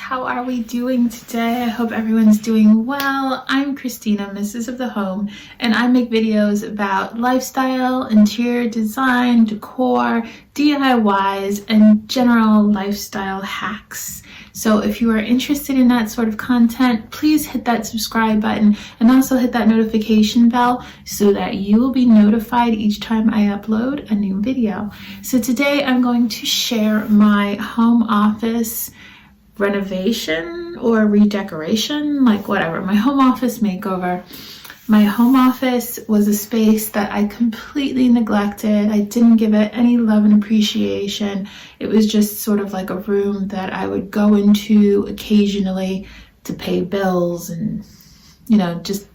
how are we doing today? I hope everyone's doing well. I'm Christina, Mrs. of the Home, and I make videos about lifestyle, interior design, decor, DIYs, and general lifestyle hacks. So if you are interested in that sort of content, please hit that subscribe button and also hit that notification bell so that you will be notified each time I upload a new video. So today I'm going to share my home office renovation or redecoration, like whatever, my home office makeover. My home office was a space that I completely neglected. I didn't give it any love and appreciation. It was just sort of like a room that I would go into occasionally to pay bills and, just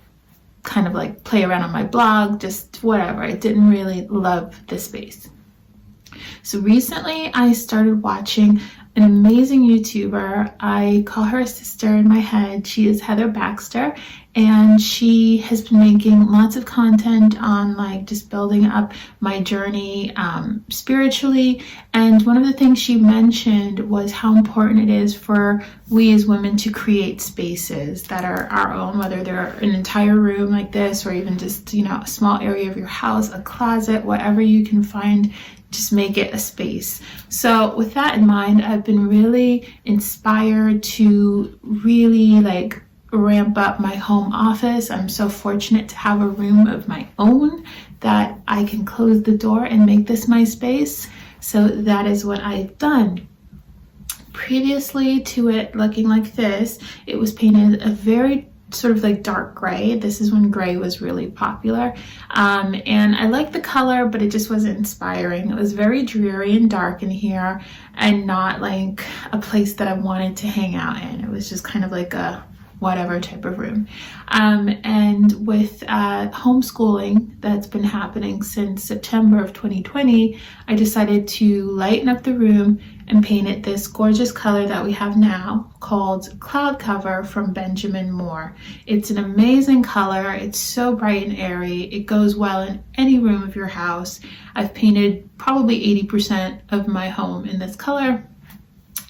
kind of like play around on my blog, just whatever. I didn't really love the space. So recently I started watching an amazing YouTuber. I call her a sister in my head. She is Heather Baxter, and she has been making lots of content on like just building up my journey spiritually. And one of the things she mentioned was how important it is for we as women to create spaces that are our own, whether they're an entire room like this or even just, a small area of your house, a closet, whatever you can find. Just make it a space. So with that in mind, I've been really inspired to really ramp up my home office. I'm so fortunate to have a room of my own that I can close the door and make this my space. So that is what I've done. Previously to it looking like this, it was painted a very sort of like dark gray. This is when gray was really popular. And I liked the color, but it just wasn't inspiring. It was very dreary and dark in here and not like a place that I wanted to hang out in. It was just kind of like a whatever type of room. And with homeschooling that's been happening since September of 2020, I decided to lighten up the room and paint it this gorgeous color that we have now called Cloud Cover from Benjamin Moore. It's an amazing color. It's so bright and airy. It goes well in any room of your house. I've painted probably 80% of my home in this color,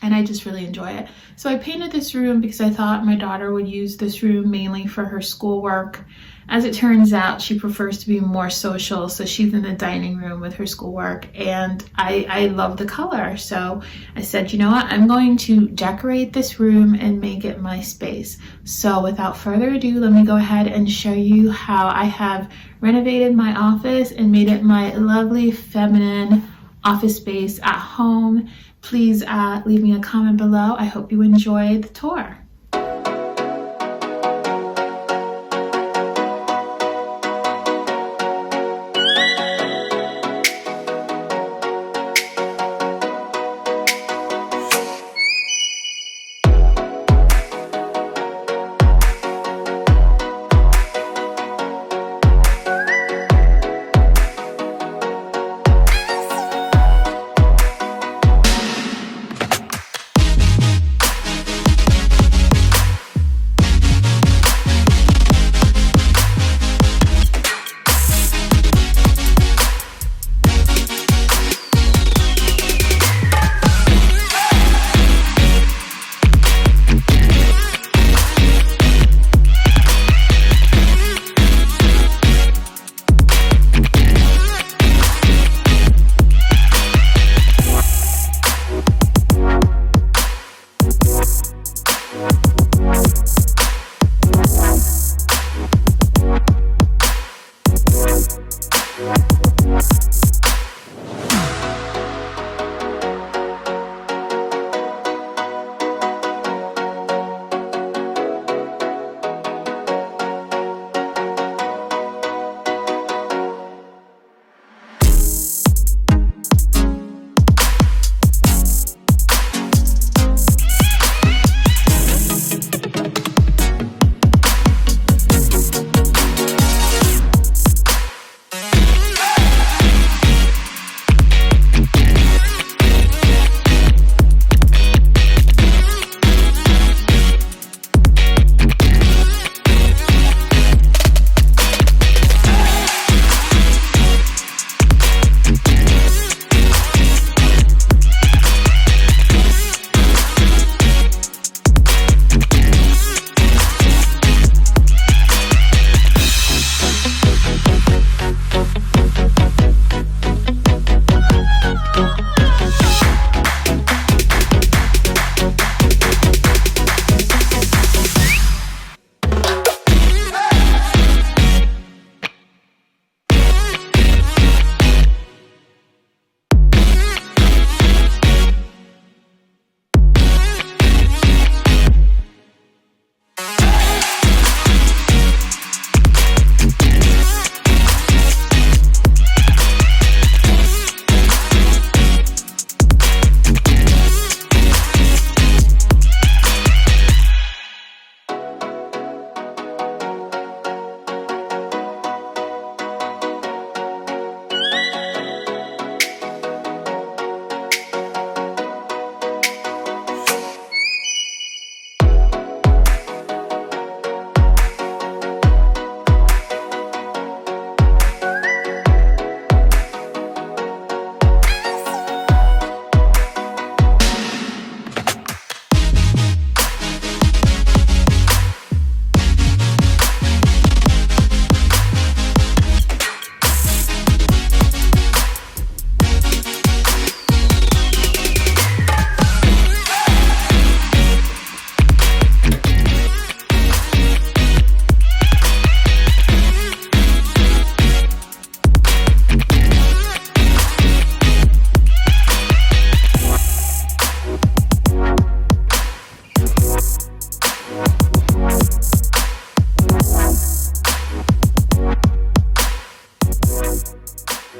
and I just really enjoy it. So I painted this room because I thought my daughter would use this room mainly for her schoolwork. As it turns out, she prefers to be more social, so she's in the dining room with her schoolwork, and I love the color. So I said, you know what, I'm going to decorate this room and make it my space. So without further ado, let me go ahead and show you how I have renovated my office and made it my lovely feminine office space at home. Please leave me a comment below. I hope you enjoy the tour.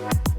bye.